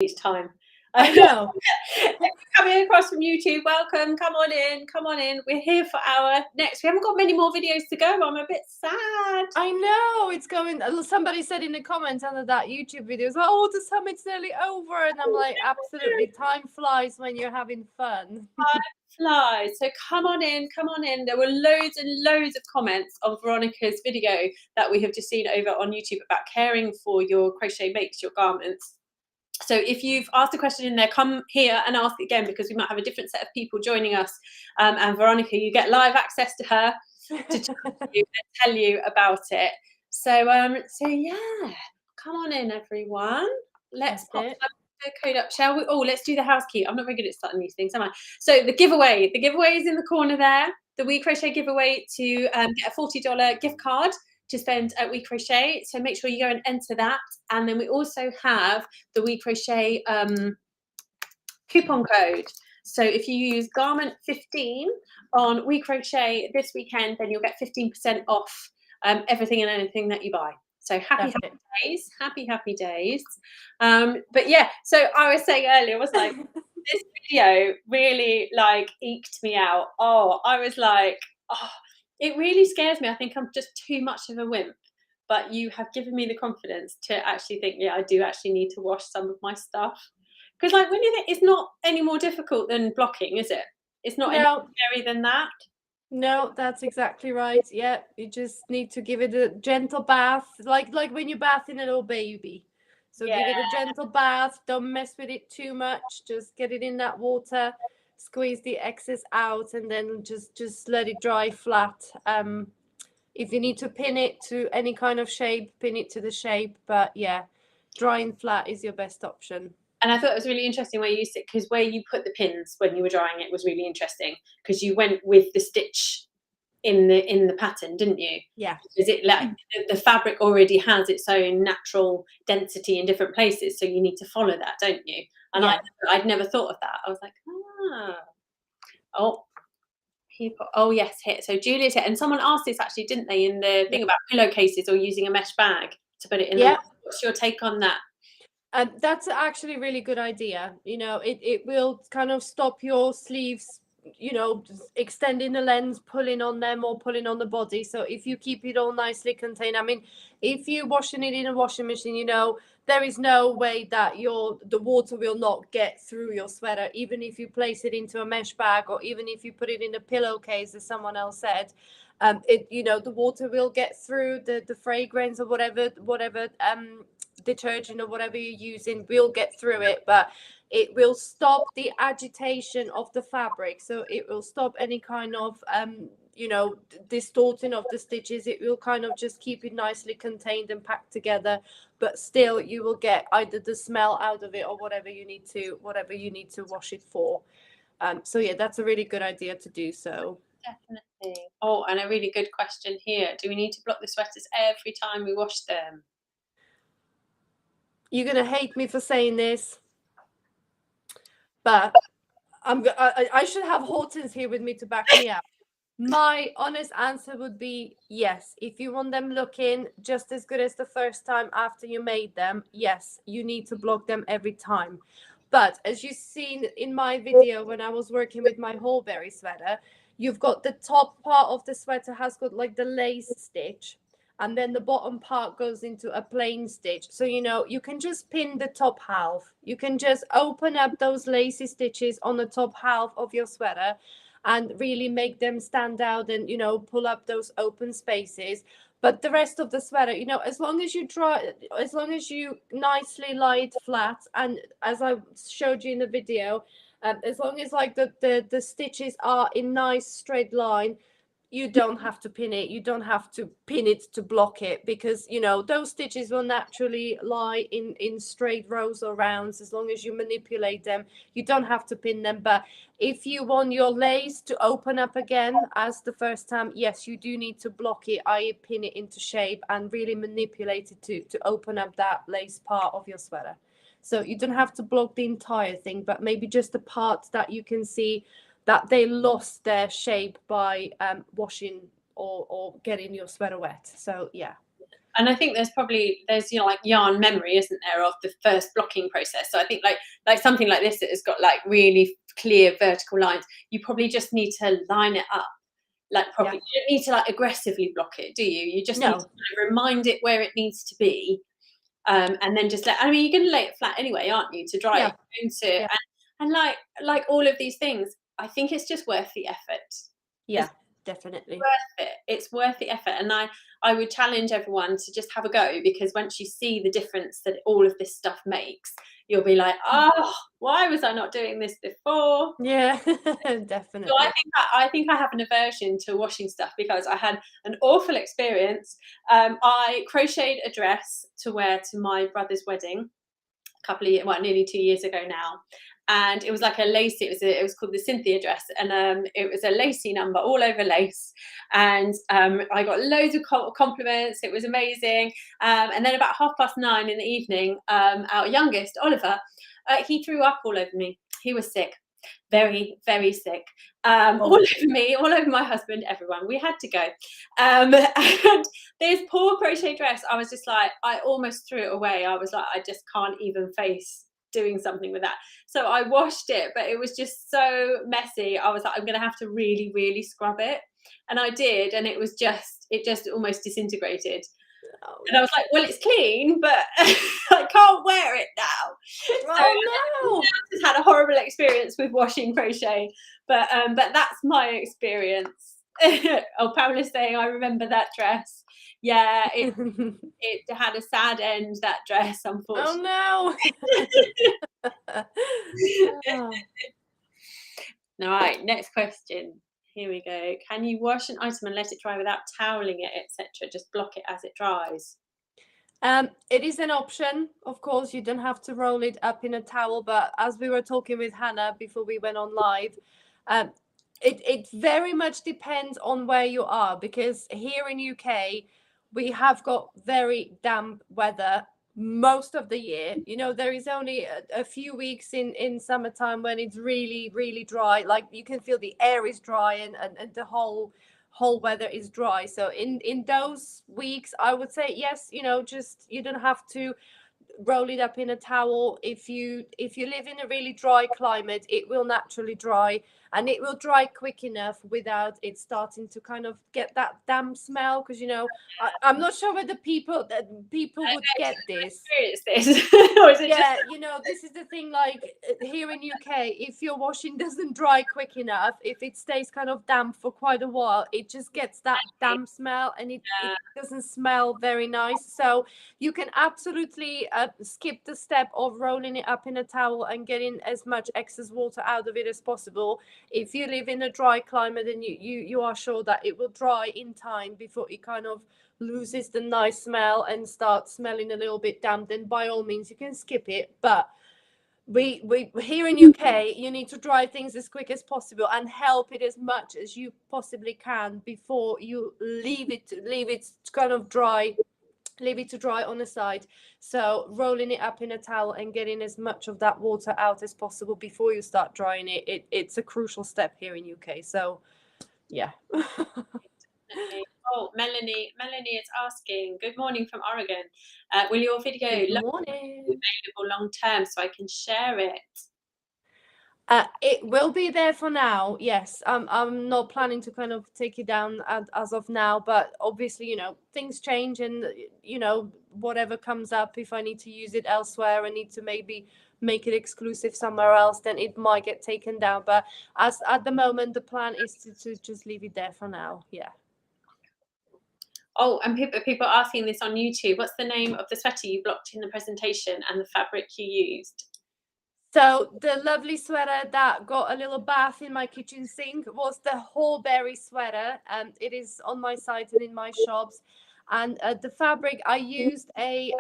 each time. I know. Coming across from YouTube, welcome. Come on in. We're here for our next. We haven't got many more videos to go. I'm a bit sad. I know it's going. Somebody said in the comments under that YouTube video, "Oh, the summit's nearly over," and I'm like, absolutely, time flies when you're having fun. Time flies. So come on in. There were loads and loads of comments on Veronica's video that we have just seen over on YouTube about caring for your crochet makes, your garments. So if you've asked a question in there, come here and ask again, because we might have a different set of people joining us. And Veronica, you get live access to her to tell you about it. So yeah, come on in, everyone. Let's pop the code up, shall we? Oh, let's do the house key. I'm not very good at starting these things, am I? So the giveaway is in the corner there. The We Crochet giveaway to get a $40 gift card to spend at We Crochet. So make sure you go and enter that. And then we also have the We Crochet coupon code. So if you use garment 15 on We Crochet this weekend, then you'll get 15% off everything and anything that you buy. So happy days. But yeah, so I was saying earlier, I was like, this video really like eked me out. Oh, I was like, oh, it really scares me. I think I'm just too much of a wimp. But you have given me the confidence to actually think, yeah, I do actually need to wash some of my stuff. Because like when you think, it's not any more difficult than blocking, is it? It's not any more scary than that. No, that's exactly right. Yeah, you just need to give it a gentle bath, like when you bath in a little baby. So give it a gentle bath. Don't mess with it too much. Just get it in that water, squeeze the excess out, and then just let it dry flat. If you need to pin it to any kind of shape, pin it to the shape. But yeah, drying flat is your best option. And I thought it was really interesting where you sit, because where you put the pins when you were drying it was really interesting, because you went with the stitch in the pattern, didn't you? Yeah. Because it like the fabric already has its own natural density in different places, so you need to follow that, don't you? And yeah. I'd never thought of that. I was like, oh yes, here. So Julia's here, and someone asked this actually, didn't they, in the thing about pillowcases or using a mesh bag to put it in. What's your take on that? That's actually a really good idea. You know, it will kind of stop your sleeves, you know, extending the lens, pulling on them or pulling on the body. So if you keep it all nicely contained, I mean, if you're washing it in a washing machine, you know, there is no way that the water will not get through your sweater, even if you place it into a mesh bag, or even if you put it in a pillowcase, as someone else said. You know, the water will get through, the fragrance or whatever detergent or whatever you're using will get through it, but it will stop the agitation of the fabric. So it will stop any kind of you know, distorting of the stitches. It will kind of just keep it nicely contained and packed together, but still you will get either the smell out of it or whatever you need to wash it for. So yeah, that's a really good idea to do so. Definitely. Oh, and a really good question here. Do we need to block the sweaters every time we wash them? You're going to hate me for saying this, but I should have Hortons here with me to back me up. My honest answer would be yes. If you want them looking just as good as the first time after you made them, yes, you need to block them every time. But as you've seen in my video when I was working with my Holberry sweater, you've got the top part of the sweater has got like the lace stitch, and then the bottom part goes into a plain stitch. So, you know, you can just pin the top half. You can just open up those lacy stitches on the top half of your sweater and really make them stand out and, you know, pull up those open spaces. But the rest of the sweater, you know, as long as you nicely lie it flat, and as I showed you in the video, as long as like the stitches are in nice straight line, you don't have to pin it. You don't have to pin it to block it, because, you know, those stitches will naturally lie in straight rows or rounds as long as you manipulate them. You don't have to pin them. But if you want your lace to open up again as the first time, yes, you do need to block it, i.e. pin it into shape and really manipulate it to open up that lace part of your sweater. So you don't have to block the entire thing, but maybe just the parts that you can see that they lost their shape by washing or getting your sweater wet. So yeah, And I think there's like yarn memory, isn't there, of the first blocking process. So I think like something like this that has got like really clear vertical lines, you probably just need to line it up like properly. You don't need to like aggressively block it, do you? You just need to kind of remind it where it needs to be, and then just I mean, you're going to lay it flat anyway, aren't you, to dry it? And like all of these things, I think it's just worth the effort. Yeah, definitely. Worth it. It's worth the effort. And I would challenge everyone to just have a go, because once you see the difference that all of this stuff makes, you'll be like, oh, why was I not doing this before? Yeah, definitely. So I think I have an aversion to washing stuff because I had an awful experience. I crocheted a dress to wear to my brother's wedding nearly 2 years ago now, and it was like a lacy. It was called the Cynthia dress, and it was a lacy number, all over lace, and I got loads of compliments. It was amazing. And then about 9:30 in the evening, our youngest Oliver, he threw up all over me. He was sick, very, very sick. All over me, all over my husband, everyone. We had to go. And this poor crochet dress, I was just like, I almost threw it away. I was like, I just can't even face doing something with that. So I washed it, but it was just so messy. I was like, I'm going to have to really, really scrub it. And I did, and it just almost disintegrated. And I was like, well, it's clean, but I can't wear it now. Oh no! I just had a horrible experience with washing crochet, but that's my experience. Oh, Pamela's saying, I remember that dress. Yeah, it had a sad end, that dress, unfortunately. Oh no! All right, next question. Here we go. Can you wash an item and let it dry without toweling it, etc.? Just block it as it dries. It is an option. Of course, you don't have to roll it up in a towel, but as we were talking with Hannah before we went on live, it very much depends on where you are, because here in UK, we have got very damp weather most of the year. You know, there is only a few weeks in summertime when it's really, really dry. Like you can feel the air is dry and the whole weather is dry. So in those weeks, I would say yes, you know, just you don't have to roll it up in a towel. If you live in a really dry climate, it will naturally dry, and it will dry quick enough without it starting to kind of get that damp smell. Because, you know, I'm not sure whether people would get this. Yeah, you know, this is the thing, like here in UK, if your washing doesn't dry quick enough, if it stays kind of damp for quite a while, it just gets that damp smell, and it doesn't smell very nice. So you can absolutely skip the step of rolling it up in a towel and getting as much excess water out of it as possible. If you live in a dry climate and you are sure that it will dry in time before it kind of loses the nice smell and starts smelling a little bit damp, then by all means you can skip it. But we here in UK, you need to dry things as quick as possible and help it as much as you possibly can before you leave it to kind of dry. Leave it to dry on the side. So rolling it up in a towel and getting as much of that water out as possible before you start drying it, it's a crucial step here in UK. So yeah. Oh, Melanie is asking, good morning from Oregon. Will your video be available long term so I can share it? It will be there for now. Yes, I'm not planning to kind of take it down as of now, but obviously, you know, things change, and you know, whatever comes up, if I need to use it elsewhere, I need to maybe make it exclusive somewhere else, then it might get taken down. But as at the moment, the plan is to just leave it there for now. Yeah. Oh, and people are asking this on YouTube. What's the name of the sweater you blocked in the presentation and the fabric you used? So the lovely sweater that got a little bath in my kitchen sink was the Horbury sweater, and it is on my site and in my shops. And the fabric, I used a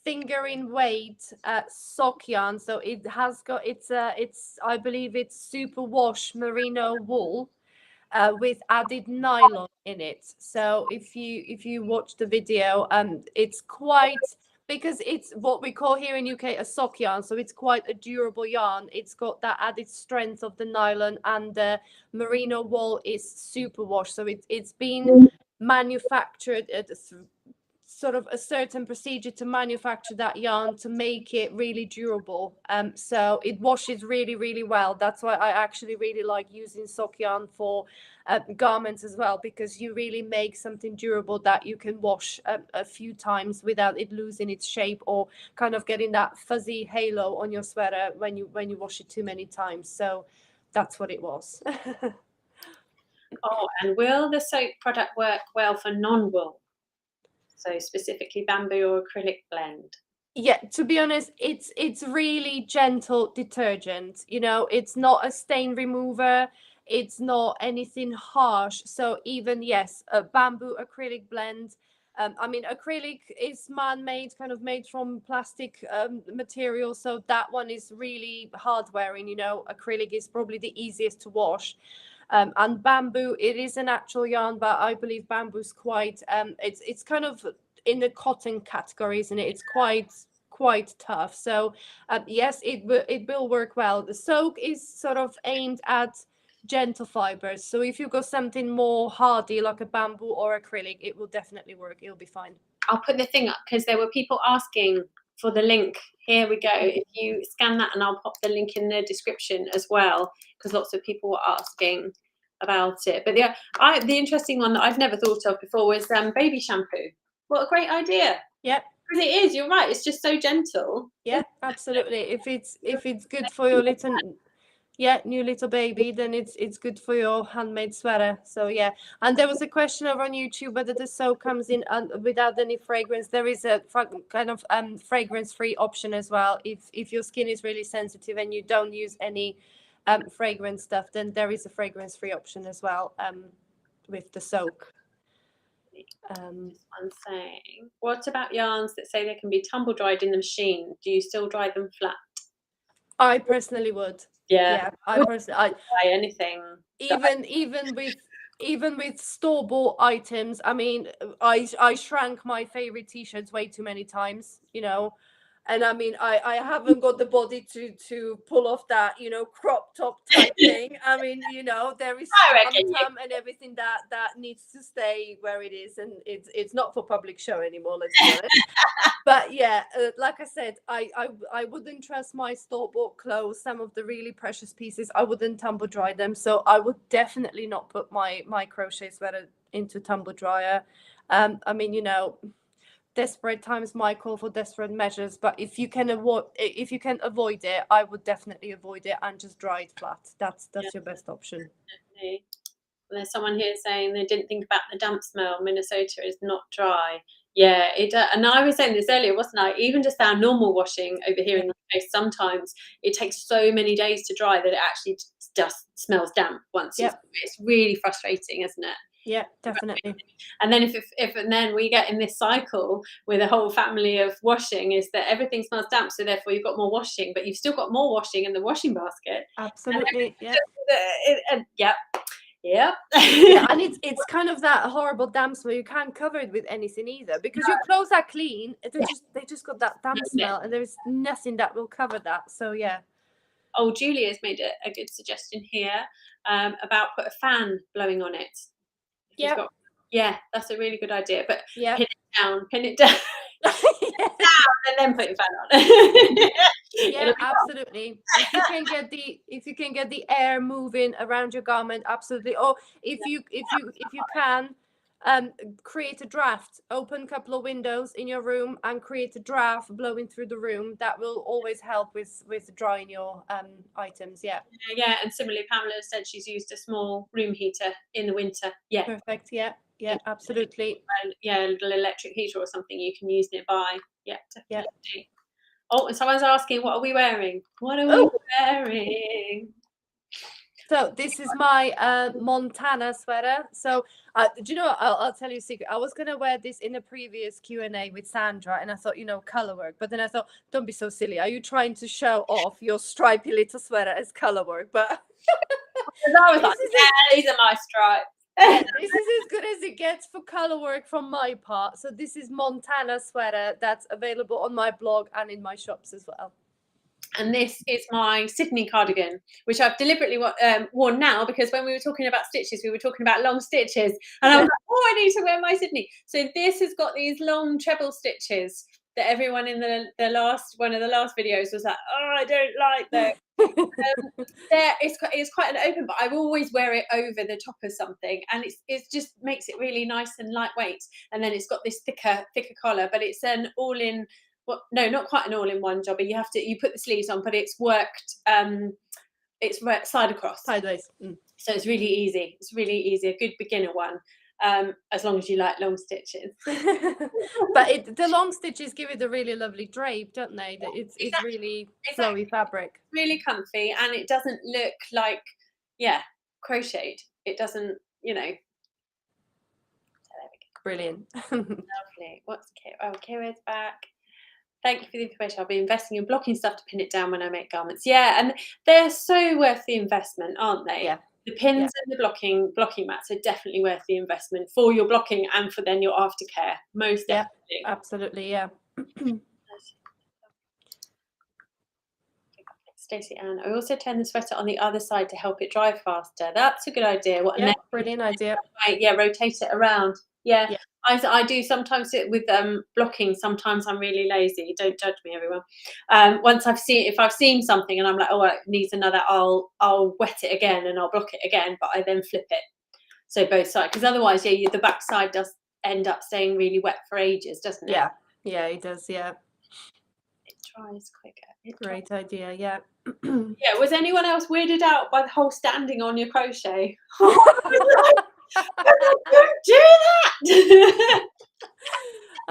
fingering weight sock yarn. So it has got it's I believe it's super wash merino wool with added nylon in it. So if you watch the video, it's quite, because it's what we call here in UK a sock yarn, so it's quite a durable yarn. It's got that added strength of the nylon, and the merino wool is super wash. So it's been manufactured sort of a certain procedure to manufacture that yarn to make it really durable. So it washes really, really well. That's why I actually really like using sock yarn for garments as well, because you really make something durable that you can wash a few times without it losing its shape or kind of getting that fuzzy halo on your sweater when you wash it too many times. So that's what it was. Oh, and will the soap product work well for non-wool? So specifically bamboo or acrylic blend? Yeah, to be honest, it's really gentle detergent. You know, it's not a stain remover. It's not anything harsh. So even, yes, a bamboo acrylic blend. I mean, acrylic is man-made, kind of made from plastic material. So that one is really hard wearing. You know, acrylic is probably the easiest to wash. And bamboo, it is a natural yarn, but I believe bamboo's quite, it's kind of in the cotton category, isn't it? It's quite tough. So yes, it will work well. The soak is sort of aimed at gentle fibers. So if you got something more hardy like a bamboo or acrylic, it will definitely work. It'll be fine. I'll put the thing up because there were people asking for the link. Here we go. If you scan that, and I'll pop the link in the description as well, because lots of people were asking about it. But the interesting one that I've never thought of before was baby shampoo. What a great idea. Yep. Because it is, you're right, it's just so gentle. Yeah, absolutely. If it's good for your new little baby, then it's good for your handmade sweater. So yeah. And there was a question over on YouTube whether the soap comes in without any fragrance. There is a kind of fragrance-free option as well. If your skin is really sensitive and you don't use any fragrance stuff, then there is a fragrance-free option as well with the soak. I'm saying, what about yarns that say they can be tumble dried in the machine? Do you still dry them flat? I personally would. Yeah, I personally, dry anything. even with store-bought items. I mean, I shrank my favorite t-shirts way too many times, you know. And I mean, I haven't got the body to pull off that, you know, crop top type thing. I mean, you know, there is some and everything that needs to stay where it is, and it's not for public show anymore. Let's be honest. But yeah, like I said, I wouldn't trust my store-bought clothes. Some of the really precious pieces, I wouldn't tumble dry them. So I would definitely not put my crochet sweater into tumble dryer. I mean, you know, desperate times might call for desperate measures, but if you can avoid it, I would definitely avoid it and just dry it flat. That's your best option. Definitely. There's someone here saying they didn't think about the damp smell. Minnesota is not dry. Yeah, it and I was saying this earlier, wasn't I? Even just our normal washing over here in the UK, sometimes it takes so many days to dry that it actually just smells damp once. Yep. It's really frustrating, isn't it? Yeah, definitely. And then if and then we get in this cycle with a whole family of washing, is that everything smells damp, so therefore you've got more washing, but you've still got more washing in the washing basket. Absolutely. Yeah. Yep. Yeah, and it's kind of that horrible damp smell. You can't cover it with anything either, because your clothes are clean. They just got that damp smell, and there is nothing that will cover that. So yeah. Oh, Julia's made a good suggestion here about put a fan blowing on it. Yeah, that's a really good idea. But pin it down. And then put your fan on. Yeah, absolutely. If you can get the air moving around your garment, absolutely. Or if you can create a draft, open a couple of windows in your room and create a draft blowing through the room. That will always help with drying your items. Yeah, and similarly, Pamela said she's used a small room heater in the winter. Yeah, perfect. Yeah, absolutely. Yeah, a little electric heater or something you can use nearby. Yeah, definitely. Yeah. Oh, and someone's asking, what are we wearing? What are we wearing? So this is my Montana sweater. So do you know what? I'll tell you a secret. I was going to wear this in a previous Q&A with Sandra, and I thought, you know, color work. But then I thought, don't be so silly. Are you trying to show off your stripy little sweater as color work? But I was like, these are my stripes. Yeah, this is as good as it gets for color work from my part. So this is Montana sweater that's available on my blog and in my shops as well. And this is my Sydney cardigan, which I've deliberately worn now, because when we were talking about stitches, we were talking about long stitches. And I'm like, oh, I need to wear my Sydney. So this has got these long treble stitches that everyone in one of the last videos was like, oh, I don't like those. It's quite an open, but I always wear it over the top of something, and it just makes it really nice and lightweight. And then it's got this thicker collar, but it's an all-in. Well, no, not quite an all-in-one jobber. You put the sleeves on, but it's worked side across. Sideways. So it's really easy. It's really easy. A good beginner one, as long as you like long stitches. But the long stitches give it a really lovely drape, don't they? It's really flowy fabric. Really comfy, and it doesn't look like, crocheted. It doesn't, So there we go. Brilliant. Lovely. What's Kira's back. Thank you for the information. I'll be investing in blocking stuff to pin it down when I make garments. Yeah, and they're so worth the investment, aren't they? Yeah. The pins and the blocking mats are definitely worth the investment for your blocking and for then your aftercare. Most definitely. Absolutely, yeah. Stacey Ann, I also turn the sweater on the other side to help it dry faster. That's a good idea. Brilliant idea. Yeah, rotate it around. Yeah. I do sometimes with blocking. Sometimes I'm really lazy. Don't judge me, everyone. If I've seen something and I'm like, oh, it needs another, I'll wet it again and I'll block it again, but I then flip it. So both sides, because otherwise, the back side does end up staying really wet for ages, doesn't it? Yeah, it does. Yeah. It dries quicker. Great idea. Yeah. Yeah. Was anyone else weirded out by the whole standing on your crochet? Don't do that.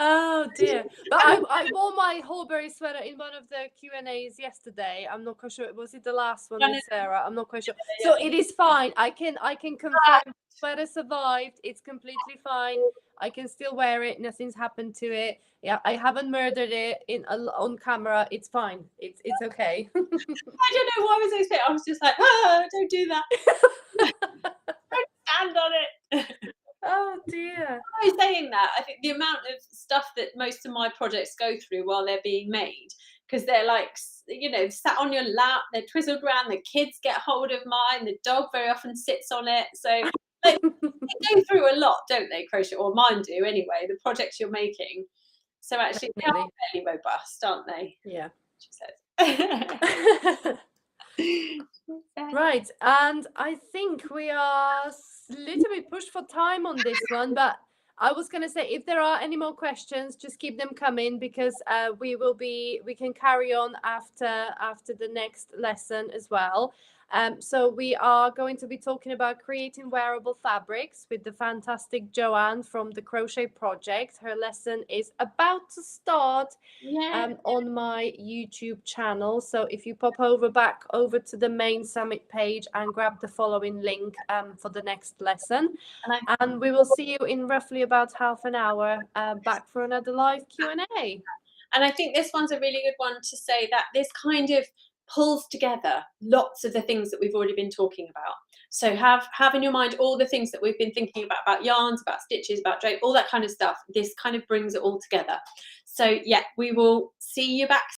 Oh dear. But I wore my Horbury sweater in one of the Q&As yesterday. I'm not quite sure. Was it the last one with Sarah? I'm not quite sure. So it is fine. I can confirm the sweater survived. It's completely fine. I can still wear it. Nothing's happened to it. Yeah, I haven't murdered it on camera. It's fine. It's okay. I don't know why I was so scared. I was just like, don't do that. Don't stand on it. Oh dear. I was saying that, I think the amount of stuff that most of my projects go through while they're being made, because they're like, sat on your lap, they're twizzled around, the kids get hold of mine, the dog very often sits on it. So they go through a lot, don't they, crochet? Or mine do anyway, the projects you're making. So actually, they are fairly robust, aren't they? Yeah. She says. Right, and I think we are a little bit pushed for time on this one, but I was going to say, if there are any more questions, just keep them coming, because we can carry on after the next lesson as well. So we are going to be talking about creating wearable fabrics with the fantastic Joanne from the Crochet Project. Her lesson is about to start on my YouTube channel. So if you pop back over to the main summit page and grab the following link for the next lesson. And we will see you in roughly about half an hour back for another live Q&A. And I think this one's a really good one to say that this kind of pulls together lots of the things that we've already been talking about. So have in your mind all the things that we've been thinking about yarns, about stitches, about drape, all that kind of stuff. This kind of brings it all together. So yeah, we will see you back